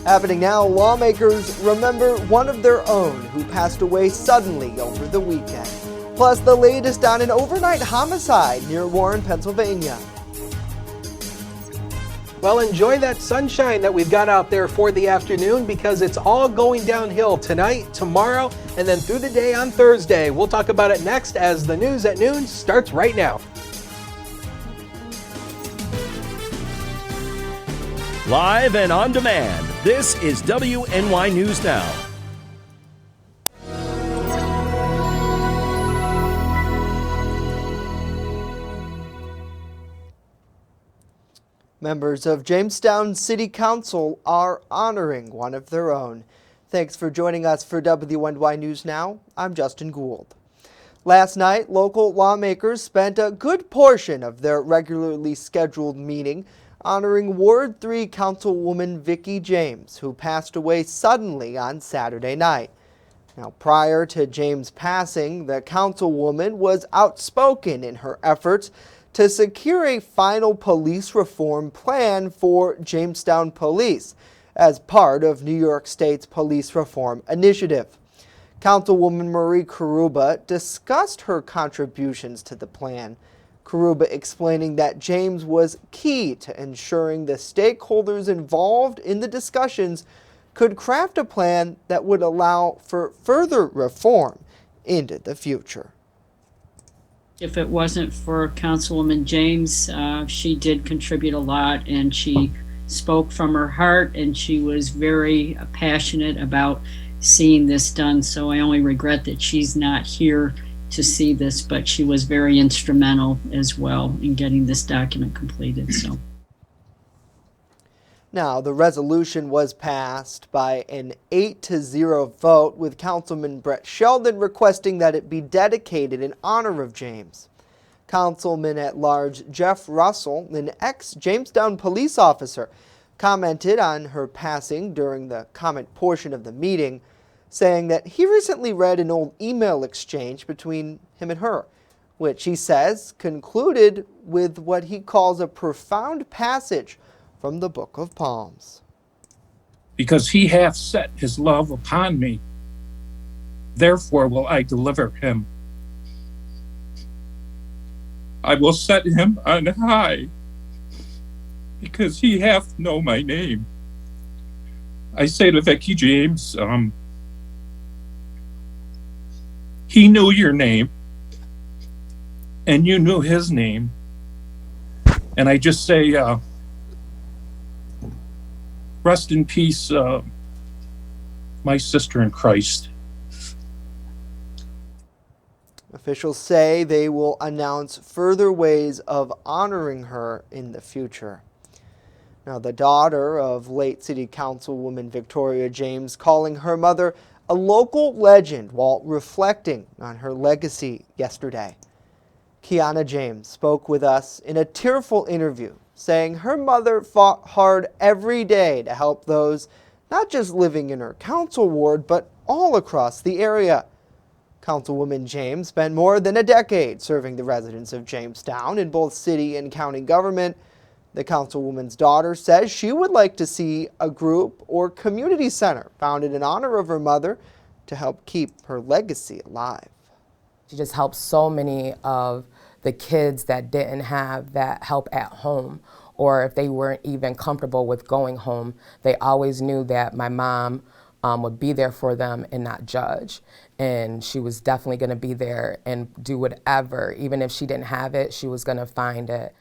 Happening now, lawmakers remember one of their own who passed away suddenly over the weekend. Plus, the latest on an overnight homicide near Warren, Pennsylvania. Well, enjoy that sunshine that we've got out there for the afternoon, because it's all going downhill tonight, tomorrow, and then through the day on Thursday. We'll talk about it next as the news at noon starts right now. Live and on demand, this is WNY News Now. Members of Jamestown City Council are honoring one of their own. Thanks for joining us for WNY News Now. I'm Justin Gould. Last night, local lawmakers spent a good portion of their regularly scheduled meeting honoring Ward 3 Councilwoman Vicki James, who passed away suddenly on Saturday night. Now, prior to James' passing, the councilwoman was outspoken in her efforts to secure a final police reform plan for Jamestown Police as part of New York State's police reform initiative. Councilwoman Marie Karuba discussed her contributions to the plan. Karuba explaining that James was key to ensuring the stakeholders involved in the discussions could craft a plan that would allow for further reform into the future. If it wasn't for Councilwoman James, she did contribute a lot, and she spoke from her heart, and she was very passionate about seeing this done. So I only regret that she's not here to see this, but she was very instrumental as well in getting this document completed. So now, the resolution was passed by an 8-0 vote, with Councilman Brett Sheldon requesting that it be dedicated in honor of James. Councilman at Large Jeff Russell, an ex-Jamestown police officer, commented on her passing during the comment portion of the meeting, saying that he recently read an old email exchange between him and her, which he says concluded with what he calls a profound passage from the Book of Psalms. Because he hath set his love upon me, therefore will I deliver him. I will set him on high, because he hath known my name. I say to Vicki James, he knew your name, and you knew his name. And I just say, rest in peace, my sister in Christ. Officials say they will announce further ways of honoring her in the future. Now, the daughter of late City Councilwoman Victoria James calling her mother a local legend while reflecting on her legacy yesterday. Kiana James spoke with us in a tearful interview, saying her mother fought hard every day to help those not just living in her council ward, but all across the area. Councilwoman James spent more than a decade serving the residents of Jamestown in both city and county government. The councilwoman's daughter says she would like to see a group or community center founded in honor of her mother to help keep her legacy alive. She just helped so many of the kids that didn't have that help at home, or if they weren't even comfortable with going home, they always knew that my mom would be there for them and not judge. And she was definitely going to be there and do whatever. Even if she didn't have it, she was going to find it.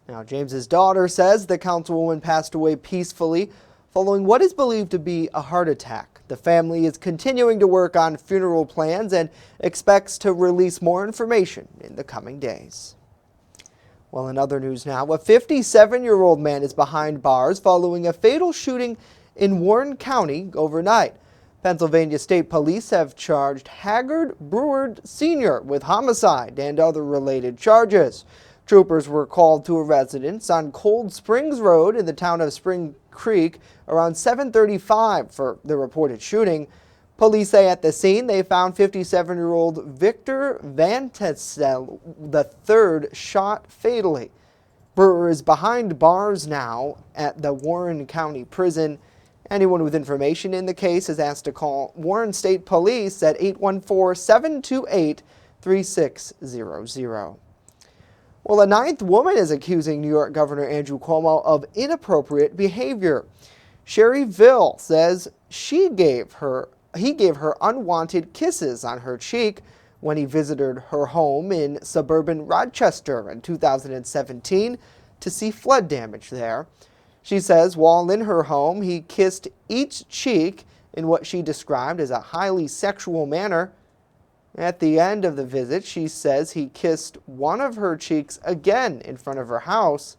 Now, James's daughter says the councilwoman passed away peacefully following what is believed to be a heart attack. The family is continuing to work on funeral plans and expects to release more information in the coming days. Well, in other news now, a 57-year-old man is behind bars following a fatal shooting in Warren County overnight. Pennsylvania State Police have charged Haggard Brewer Sr. with homicide and other related charges. Troopers were called to a residence on Cold Springs Road in the town of Spring Creek around 7:35 for the reported shooting. Police say at the scene they found 57-year-old Victor Van Tessel III shot fatally. Brewer is behind bars now at the Warren County Prison. Anyone with information in the case is asked to call Warren State Police at 814-728-3600. Well, a ninth woman is accusing New York Governor Andrew Cuomo of inappropriate behavior. Sherry Ville says he gave her unwanted kisses on her cheek when he visited her home in suburban Rochester in 2017 to see flood damage there. She says while in her home, he kissed each cheek in what she described as a highly sexual manner. At the end of the visit, she says he kissed one of her cheeks again in front of her house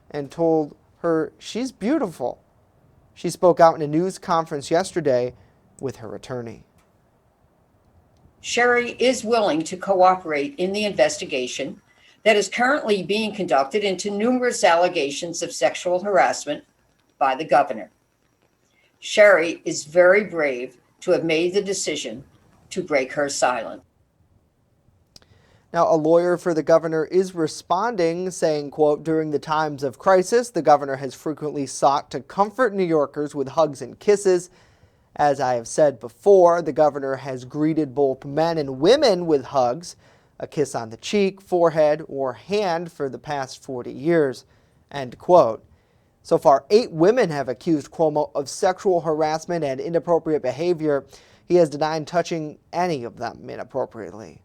and told her she's beautiful. She spoke out in a news conference yesterday with her attorney. Sherry is willing to cooperate in the investigation that is currently being conducted into numerous allegations of sexual harassment by the governor. Sherry is very brave to have made the decision to break her silence. Now, a lawyer for the governor is responding, saying, quote, during the times of crisis, the governor has frequently sought to comfort New Yorkers with hugs and kisses. As I have said before, the governor has greeted both men and women with hugs, a kiss on the cheek, forehead, or hand for the past 40 years, end quote. So far, 8 women have accused Cuomo of sexual harassment and inappropriate behavior. He has denied touching any of them inappropriately.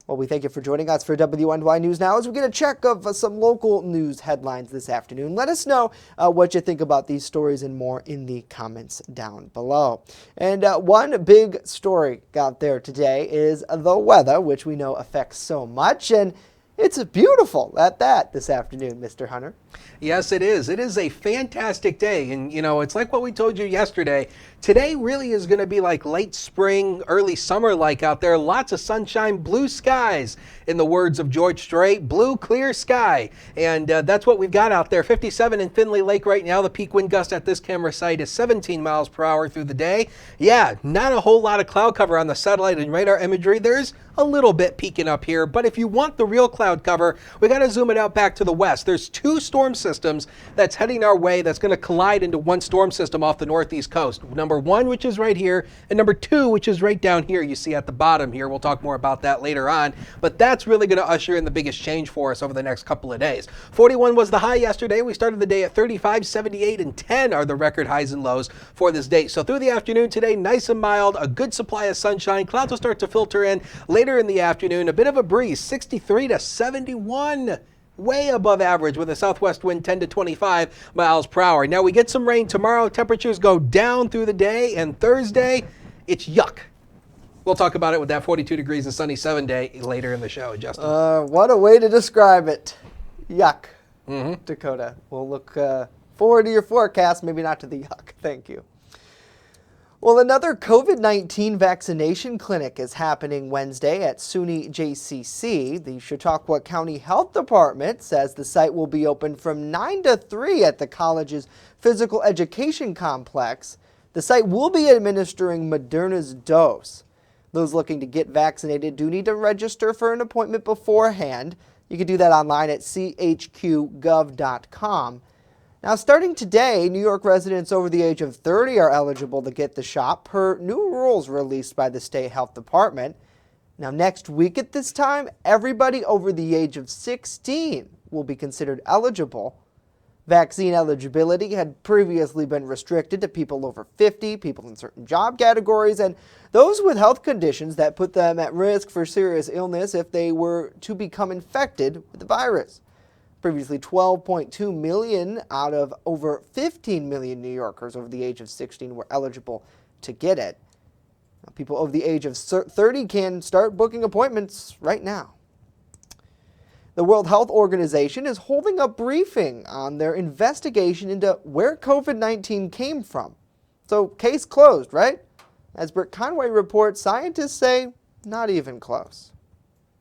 Well, we thank you for joining us for WNY News Now as we get a check of some local news headlines this afternoon. Let us know what you think about these stories and more in the comments down below. And one big story out there today is the weather, which we know affects so much. And it's beautiful at that this afternoon, Mr. Hunter. Yes, it is. It is a fantastic day. And, you know, it's like what we told you yesterday. Today really is going to be like late spring, early summer like out there. Lots of sunshine, blue skies. In the words of George Strait, blue, clear sky. And that's what we've got out there. 57 in Findlay Lake right now. The peak wind gust at this camera site is 17 miles per hour through the day. Yeah, not a whole lot of cloud cover on the satellite and radar imagery. There's a little bit peeking up here. But if you want the real cloud cover, we got to zoom it out back to the west. There's 2 storm systems that's heading our way that's going to collide into one storm system off the northeast coast. Number 1, which is right here, and number 2, which is right down here. You see at the bottom here. We'll talk more about that later on. But that's really going to usher in the biggest change for us over the next couple of days. 41 was the high yesterday. We started the day at 35, 78, and 10 are the record highs and lows for this day. So through the afternoon today, nice and mild, a good supply of sunshine. Clouds will start to filter in later in the afternoon. A bit of a breeze, 63 to 71. Way above average with a southwest wind 10 to 25 miles per hour. Now we get some rain tomorrow. Temperatures go down through the day, and Thursday, it's yuck. We'll talk about it with that 42 degrees and sunny 7 day later in the show, Justin. What a way to describe it. Yuck, Dakota. We'll look forward to your forecast, maybe not to the yuck. Thank you. Well, another COVID-19 vaccination clinic is happening Wednesday at SUNY JCC. The Chautauqua County Health Department says the site will be open from 9 to 3 at the college's physical education complex. The site will be administering Moderna's dose. Those looking to get vaccinated do need to register for an appointment beforehand. You can do that online at chqgov.com. Now, starting today, New York residents over the age of 30 are eligible to get the shot per new rules released by the state health department. Now, next week at this time, everybody over the age of 16 will be considered eligible. Vaccine eligibility had previously been restricted to people over 50, people in certain job categories, and those with health conditions that put them at risk for serious illness if they were to become infected with the virus. Previously, 12.2 million out of over 15 million New Yorkers over the age of 16 were eligible to get it. Now, people over the age of 30 can start booking appointments right now. The World Health Organization is holding a briefing on their investigation into where COVID-19 came from. So, case closed, right? As Britt Conway reports, scientists say not even close.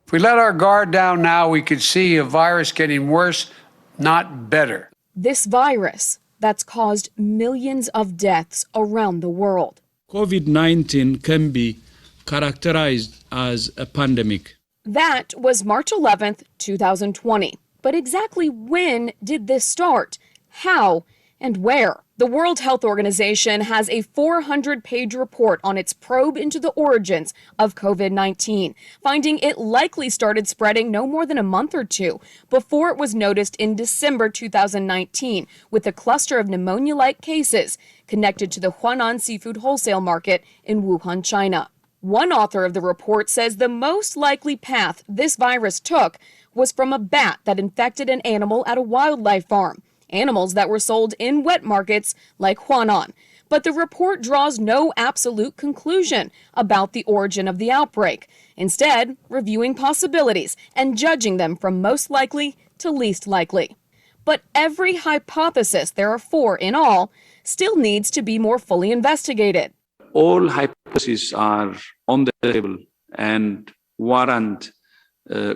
If we let our guard down now, we could see a virus getting worse, not better. This virus that's caused millions of deaths around the world. COVID-19 can be characterized as a pandemic. That was March 11th, 2020. But exactly when did this start? How? And where? The World Health Organization has a 400-page report on its probe into the origins of COVID-19, finding it likely started spreading no more than a month or two before it was noticed in December 2019 with a cluster of pneumonia-like cases connected to the Huanan seafood wholesale market in Wuhan, China. One author of the report says the most likely path this virus took was from a bat that infected an animal at a wildlife farm. Animals that were sold in wet markets like Huanan. But the report draws no absolute conclusion about the origin of the outbreak, instead reviewing possibilities and judging them from most likely to least likely. But every hypothesis, there are 4 in all, still needs to be more fully investigated. All hypotheses are on the table and warrant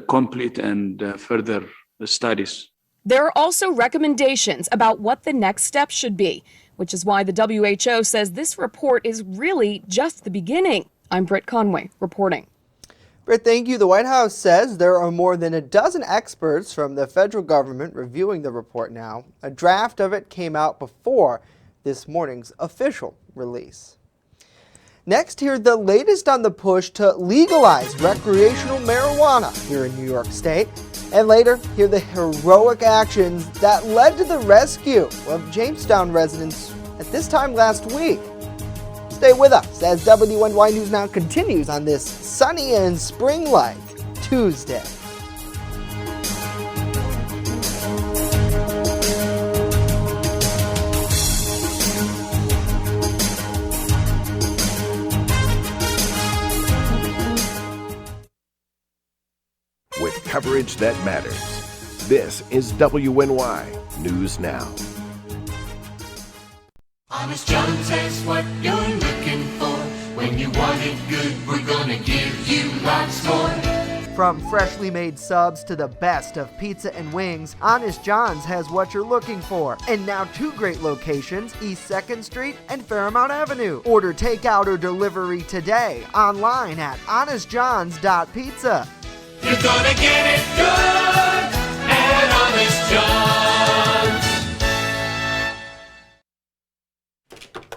complete and further studies. There are also recommendations about what the next steps should be, which is why the WHO says this report is really just the beginning. I'm Britt Conway reporting. Britt, thank you. The White House says there are more than a dozen experts from the federal government reviewing the report now. A draft of it came out before this morning's official release. Next, hear the latest on the push to legalize recreational marijuana here in New York State. And later, hear the heroic actions that led to the rescue of Jamestown residents at this time last week. Stay with us as WNY News Now continues on this sunny and spring-like Tuesday. With coverage that matters, this is WNY News Now. Honest Jones has what you're looking for. When you want it good, we're gonna give you lots more. From freshly made subs to the best of pizza and wings, Honest John's has what you're looking for. And now 2 great locations, East 2nd Street and Fairmount Avenue. Order takeout or delivery today, online at honestjohns.pizza. You're gonna get it good at Honest John's.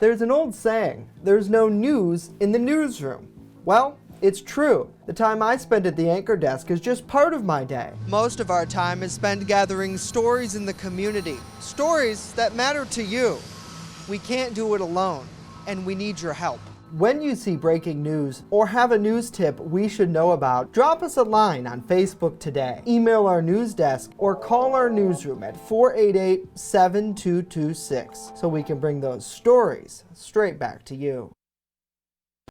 There's an old saying, there's no news in the newsroom. Well, it's true. The time I spend at the anchor desk is just part of my day. Most of our time is spent gathering stories in the community, stories that matter to you. We can't do it alone, and we need your help. When you see breaking news or have a news tip we should know about, drop us a line on Facebook today, email our news desk, or call our newsroom at 488-7226 so we can bring those stories straight back to you.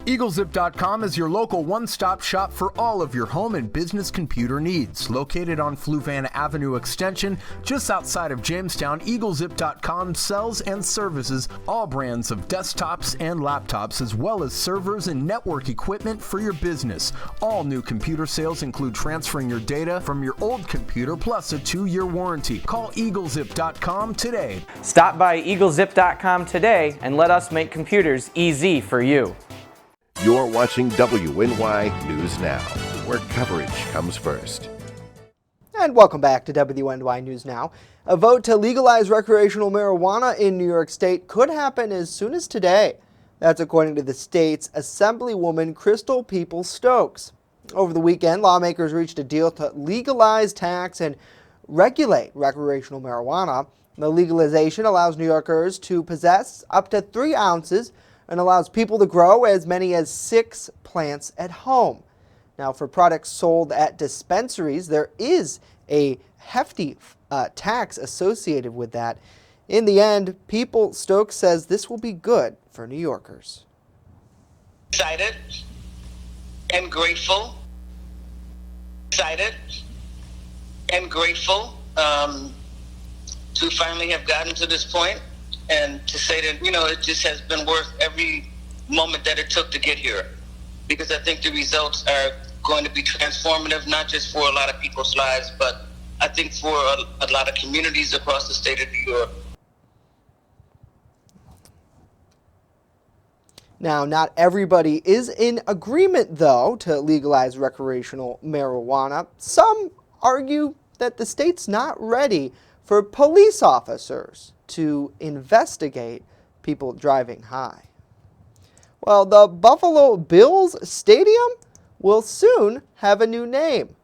EagleZip.com is your local one-stop shop for all of your home and business computer needs. Located on Fluvan Avenue Extension, just outside of Jamestown, EagleZip.com sells and services all brands of desktops and laptops, as well as servers and network equipment for your business. All new computer sales include transferring your data from your old computer plus a 2-year warranty. Call EagleZip.com today. Stop by EagleZip.com today and let us make computers easy for you. You're watching WNY News Now, where coverage comes first. And welcome back to WNY News Now. A vote to legalize recreational marijuana in New York State could happen as soon as today. That's according to the state's Assemblywoman Crystal Peoples-Stokes. Over the weekend, lawmakers reached a deal to legalize, tax, and regulate recreational marijuana. The legalization allows New Yorkers to possess up to 3 ounces and allows people to grow as many as 6 plants at home. Now, for products sold at dispensaries, there is a hefty tax associated with that. In the end, Stokes says this will be good for New Yorkers. Excited and grateful. Excited and grateful to finally have gotten to this point. And to say that, it just has been worth every moment that it took to get here. Because I think the results are going to be transformative, not just for a lot of people's lives, but I think for a lot of communities across the state of New York. Now, not everybody is in agreement, though, to legalize recreational marijuana. Some argue that the state's not ready for police officers to investigate people driving high. Well, the Buffalo Bills Stadium will soon have a new name.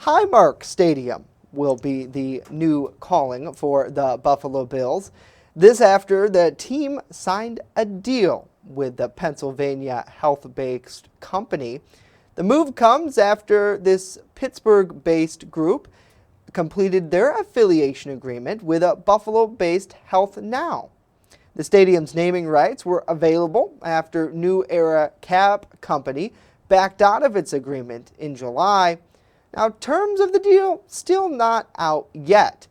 Highmark Stadium will be the new calling for the Buffalo Bills. This after the team signed a deal with the Pennsylvania health-based company. The move comes after this Pittsburgh-based group completed their affiliation agreement with a Buffalo-based Health Now. The stadium's naming rights were available after New Era Cab Company backed out of its agreement in July. Now, terms of the deal still not out yet.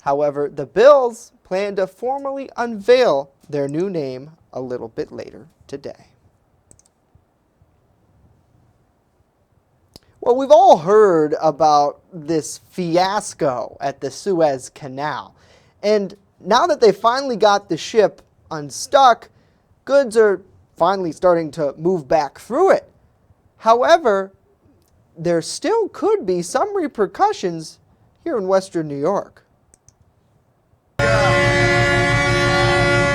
However, the Bills plan to formally unveil their new name a little bit later today. Well, we've all heard about this fiasco at the Suez Canal. And now that they finally got the ship unstuck, goods are finally starting to move back through it. However, there still could be some repercussions here in Western New York.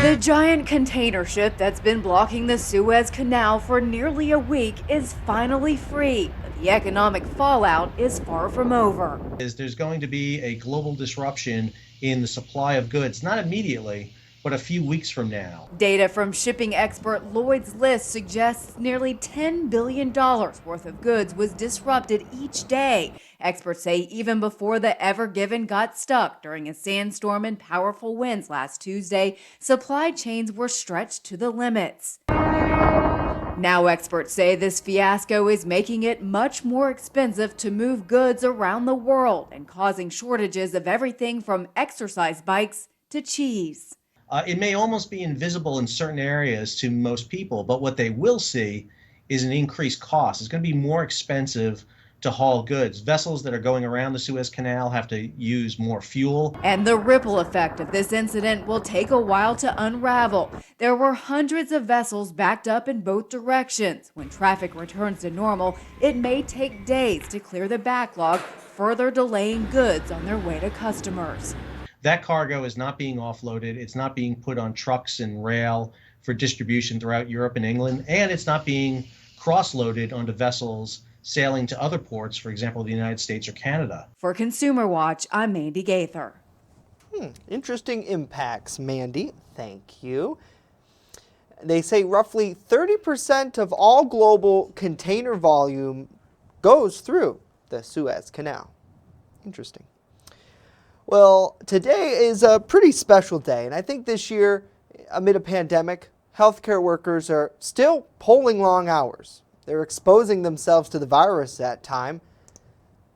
The giant container ship that's been blocking the Suez Canal for nearly a week is finally free, but the economic fallout is far from over. There's going to be a global disruption in the supply of goods, not immediately, but a few weeks from now. Data from shipping expert Lloyd's List suggests nearly $10 billion worth of goods was disrupted each day. Experts say even before the Ever Given got stuck during a sandstorm and powerful winds last Tuesday, supply chains were stretched to the limits. Now experts say this fiasco is making it much more expensive to move goods around the world and causing shortages of everything from exercise bikes to cheese. It may almost be invisible in certain areas to most people, but what they will see is an increased cost. It's going to be more expensive to haul goods. Vessels that are going around the Suez Canal have to use more fuel. And the ripple effect of this incident will take a while to unravel. There were hundreds of vessels backed up in both directions. When traffic returns to normal, it may take days to clear the backlog, further delaying goods on their way to customers. That cargo is not being offloaded. It's not being put on trucks and rail for distribution throughout Europe and England, and it's not being cross-loaded onto vessels sailing to other ports, for example, the United States or Canada. For Consumer Watch, I'm Mandy Gaither. Interesting impacts, Mandy. Thank you. They say roughly 30% of all global container volume goes through the Suez Canal. Interesting. Well, today is a pretty special day, and I think this year, amid a pandemic, healthcare workers are still pulling long hours. They're exposing themselves to the virus at time.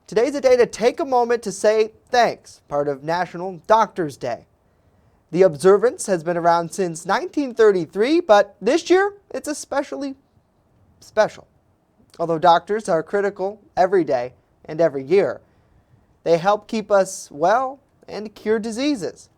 Today's a day to take a moment to say thanks, part of National Doctors Day. The observance has been around since 1933, but this year it's especially special. Although doctors are critical every day and every year, they help keep us well and cure diseases.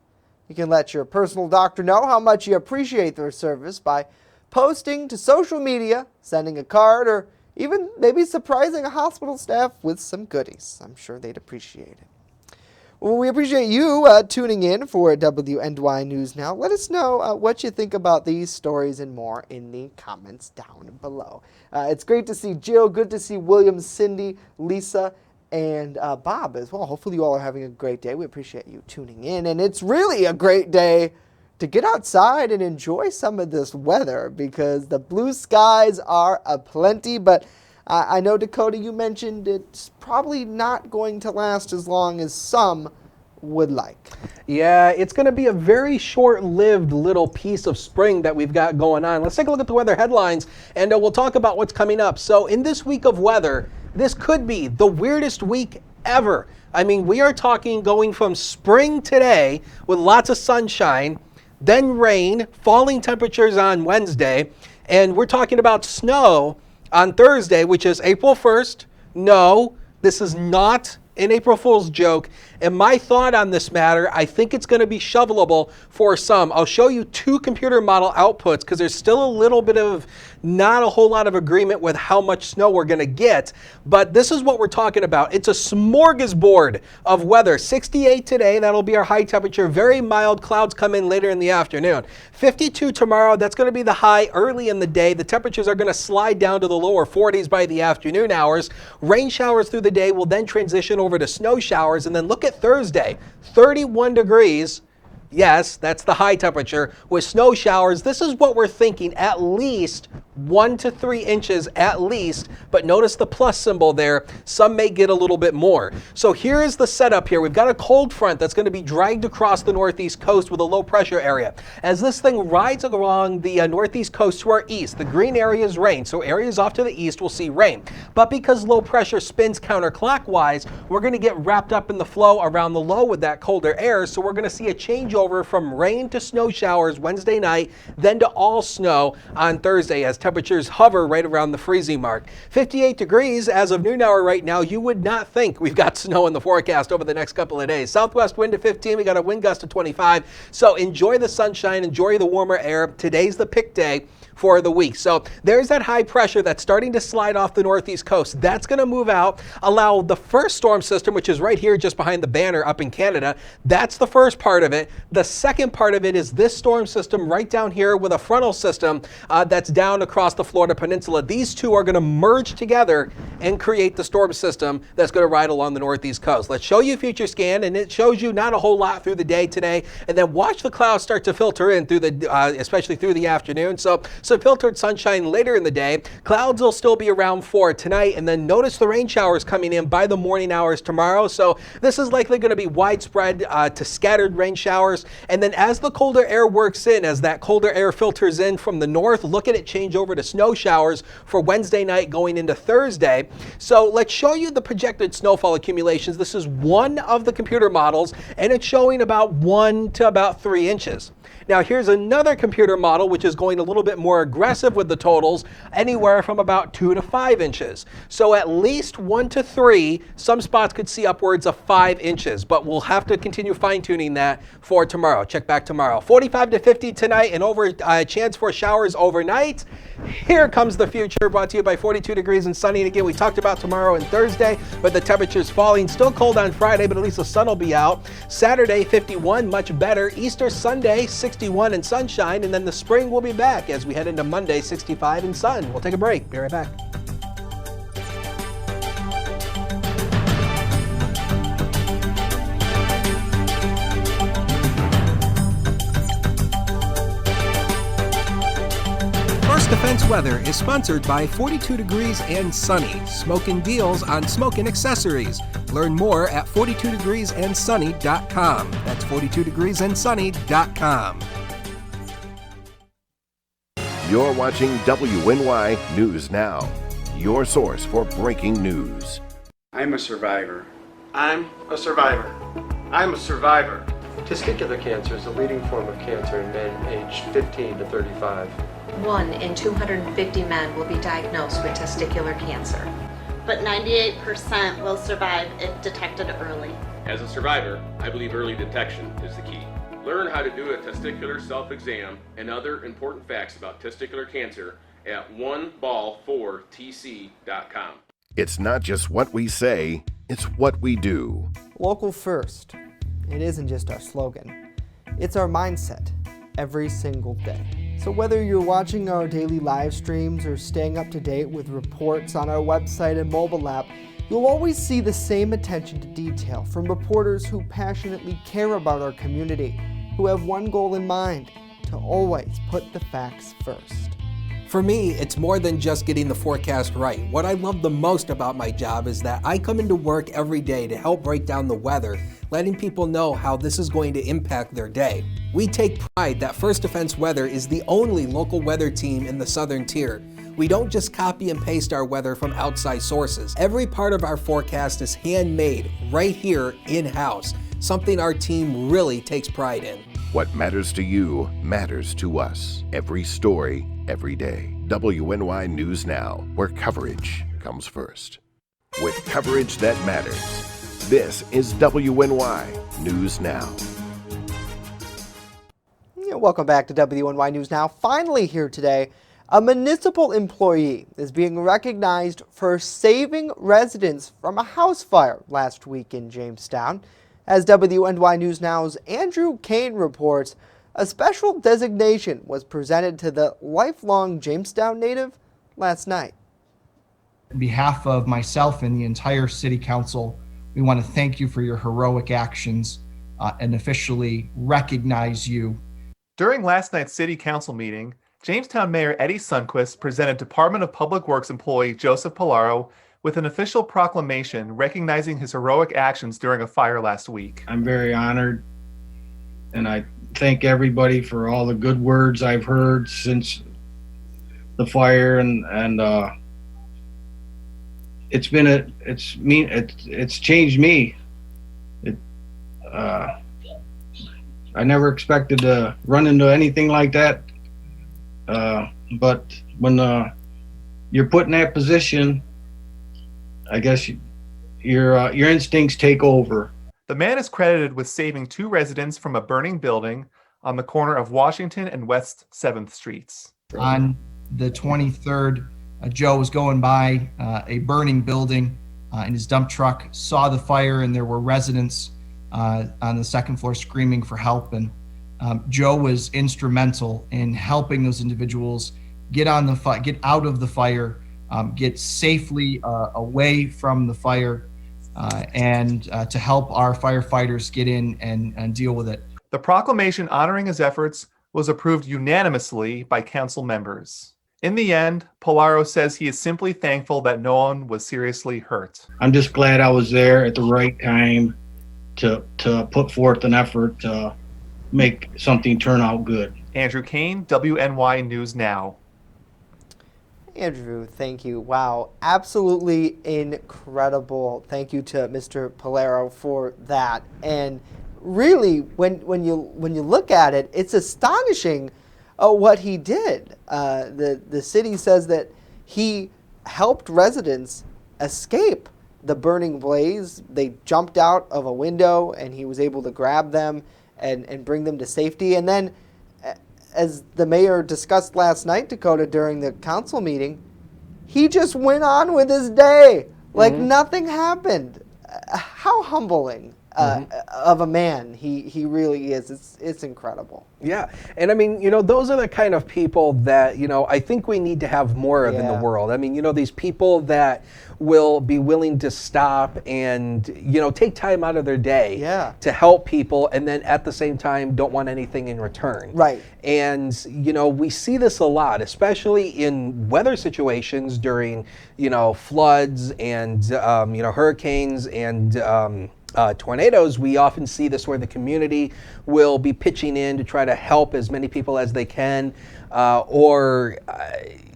You can let your personal doctor know how much you appreciate their service by posting to social media, sending a card, or even maybe surprising a hospital staff with some goodies. I'm sure they'd appreciate it. Well, we appreciate you tuning in for WNY News Now. Let us know what you think about these stories and more in the comments down below. It's great to see Jill, good to see William, Cindy, Lisa, and Bob as well. Hopefully you all are having a great day. We appreciate you tuning in, and it's really a great day to get outside and enjoy some of this weather because the blue skies are aplenty, but I know, Dakota, you mentioned it's probably not going to last as long as some would like. Yeah, it's going to be a very short-lived little piece of spring that we've got going on. Let's take a look at the weather headlines, and we'll talk about what's coming up. So in this week of weather, this could be the weirdest week ever. I mean, we are talking going from spring today with lots of sunshine, then rain, falling temperatures on Wednesday, and we're talking about snow on Thursday, which is April 1st. No, this is not an April Fool's joke. And my thought on this matter, I think it's going to be shovelable for some. I'll show you two computer model outputs because there's still a little bit of not a whole lot of agreement with how much snow we're going to get, but this is what we're talking about. It's a smorgasbord of weather. 68 today, that'll be our high temperature. Very mild, clouds come in later in the afternoon. 52 tomorrow, that's going to be the high early in the day. The temperatures are going to slide down to the lower 40s by the afternoon hours. Rain showers through the day will then transition over to snow showers, and then look at Thursday, 31 degrees. Yes, that's the high temperature with snow showers. This is what we're thinking, at least 1 to 3 inches at least, but notice the plus symbol there. Some may get a little bit more. So here's the setup here. We've got a cold front that's going to be dragged across the northeast coast with a low pressure area. As this thing rides along the northeast coast to our east, the green area is rain, so areas off to the east will see rain. But because low pressure spins counterclockwise, we're going to get wrapped up in the flow around the low with that colder air, so we're going to see a changeover from rain to snow showers Wednesday night, then to all snow on Thursday as temperatures hover right around the freezing mark. 58 degrees as of noon hour right now. You would not think we've got snow in the forecast over the next couple of days. Southwest wind to 15. We got a wind gust to 25. So enjoy the sunshine, enjoy the warmer air. Today's the pick day for the week. So there's that high pressure that's starting to slide off the northeast coast. That's going to move out, allow the first storm system, which is right here just behind the banner up in Canada. That's the first part of it. The second part of it is this storm system right down here with a frontal system that's down across the Florida Peninsula. These two are going to merge together and create the storm system that's going to ride along the northeast coast. Let's show you a future scan, and it shows you not a whole lot through the day today, and then watch the clouds start to filter in through the, especially through the afternoon. So filtered sunshine later in the day. Clouds will still be around for tonight, and then notice the rain showers coming in by the morning hours tomorrow. So this is likely going to be widespread to scattered rain showers. And then as the colder air works in, as that colder air filters in from the north, look at it change over to snow showers for Wednesday night going into Thursday. So let's show you the projected snowfall accumulations. This is one of the computer models, and it's showing about 1 to about 3 inches. Now here's another computer model which is going a little bit more aggressive with the totals, anywhere from about 2 to 5 inches. So at least 1 to 3, some spots could see upwards of 5 inches, but we'll have to continue fine-tuning that for tomorrow. Check back tomorrow. 45 to 50 tonight, and over a chance for showers overnight. Here comes the future, brought to you by 42 degrees and sunny. And again, we talked about tomorrow and Thursday, but the temperature's falling. Still cold on Friday, but at least the sun will be out. Saturday, 51, much better. Easter Sunday, 61 and sunshine. And then the spring will be back as we head into Monday, 65 and sun. We'll take a break. Be right back. Defense Weather is sponsored by 42 Degrees and Sunny, smoking deals on smoking accessories. Learn more at 42degreesandsunny.com. That's 42degreesandsunny.com. You're watching WNY News Now, your source for breaking news. I'm a survivor. I'm a survivor. I'm a survivor. Testicular cancer is the leading form of cancer in men aged 15 to 35. 1 in 250 men will be diagnosed with testicular cancer. But 98% will survive if detected early. As a survivor, I believe early detection is the key. Learn how to do a testicular self-exam and other important facts about testicular cancer at oneball4tc.com. It's not just what we say, it's what we do. Local first. It isn't just our slogan. It's our mindset every single day. So whether you're watching our daily live streams or staying up to date with reports on our website and mobile app, you'll always see the same attention to detail from reporters who passionately care about our community, who have one goal in mind: to always put the facts first. For me, it's more than just getting the forecast right. What I love the most about my job is that I come into work every day to help break down the weather, letting people know how this is going to impact their day. We take pride that First Defense Weather is the only local weather team in the Southern Tier. We don't just copy and paste our weather from outside sources. Every part of our forecast is handmade right here in-house, something our team really takes pride in. What matters to you matters to us. Every story, every day. WNY News Now, where coverage comes first. With coverage that matters, this is WNY News Now. Welcome back to WNY News Now. Finally here today, A municipal employee is being recognized for saving residents from a house fire last week in Jamestown. As WNY News Now's Andrew Kane reports, a special designation was presented to the lifelong Jamestown native last night. On behalf of myself and the entire City Council, we want to thank you for your heroic actions and officially recognize you. During last night's City Council meeting, Jamestown Mayor Eddie Sundquist presented Department of Public Works employee Joseph Polaro with an official proclamation recognizing his heroic actions during a fire last week. I'm very honored, and I thank everybody for all the good words I've heard since the fire, and it's changed me. I never expected to run into anything like that. But when you're put in that position, I guess your instincts take over. The man is credited with saving 2 residents from a burning building on the corner of Washington and West 7th Streets. On the 23rd, Joe was going by a burning building in his dump truck, saw the fire, and there were residents on the second floor screaming for help. And Joe was instrumental in helping those individuals get out of the fire, get safely away from the fire, and to help our firefighters get in and deal with it. The proclamation honoring his efforts was approved unanimously by council members. In the end, Polaro says he is simply thankful that no one was seriously hurt. I'm just glad I was there at the right time to put forth an effort to make something turn out good. Andrew Kane, WNY News Now. Andrew, thank you. Wow, absolutely incredible. Thank you to Mr. Polaro for that. And really, when you look at it, it's astonishing what he did. The city says that he helped residents escape the burning blaze. They jumped out of a window, and he was able to grab them and bring them to safety. And then, as the mayor discussed last night, Dakota, during the council meeting, he just went on with his day like nothing happened. How humbling of a man he really is. It's incredible. Yeah. And I mean, those are the kind of people that, I think we need to have more of in the world. I mean, these people that will be willing to stop and, take time out of their day to help people, and then at the same time don't want anything in return. Right. And, we see this a lot, especially in weather situations during, floods and, hurricanes and, tornadoes. We often see this where the community will be pitching in to try to help as many people as they can, or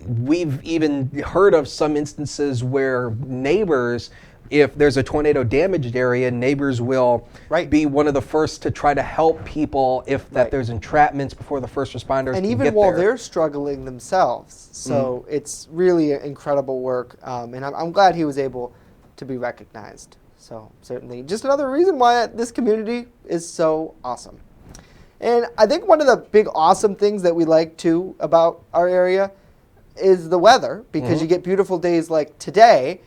we've even heard of some instances where neighbors, if there's a tornado damaged area, neighbors will be one of the first to try to help people if there's entrapments before the first responders and can even get while there. They're struggling themselves. So it's really incredible work, and I'm glad he was able to be recognized. So certainly just another reason why this community is so awesome. And I think one of the big awesome things that we like too about our area is the weather, because you get beautiful days like today,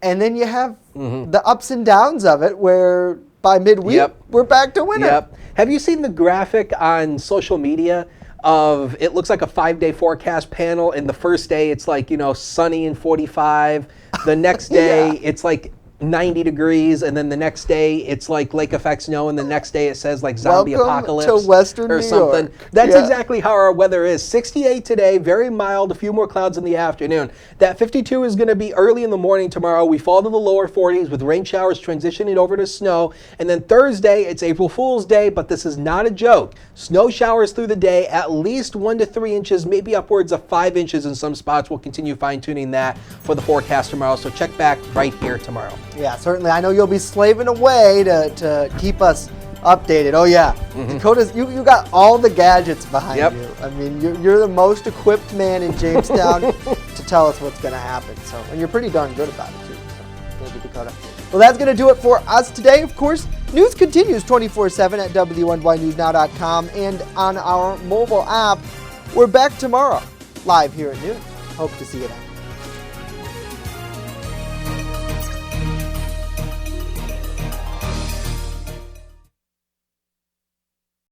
and then you have the ups and downs of it, where by midweek we're back to winter. Yep. Have you seen the graphic on social media of, it looks like a 5-day forecast panel, and the first day it's like, sunny and 45. The next day it's like 90 degrees, and then the next day it's like lake effect snow, and the next day it says like zombie apocalypse to Western or New something. York. That's exactly how our weather is. 68 today, very mild, a few more clouds in the afternoon. That 52 is going to be early in the morning tomorrow. We fall to the lower 40s with rain showers transitioning over to snow, and then Thursday it's April Fool's Day, but this is not a joke. Snow showers through the day, at least 1 to 3 inches, maybe upwards of 5 inches in some spots. We'll continue fine-tuning that for the forecast tomorrow, so check back right here tomorrow. Yeah, certainly. I know you'll be slaving away to keep us updated. Oh yeah, Dakota's, you got all the gadgets behind you. I mean, you're the most equipped man in Jamestown to tell us what's going to happen. So, and you're pretty darn good about it too. So, thank you, Dakota. Well, that's going to do it for us today. Of course, news continues 24/7 at WNYNewsNow.com and on our mobile app. We're back tomorrow live here at noon. Hope to see you then.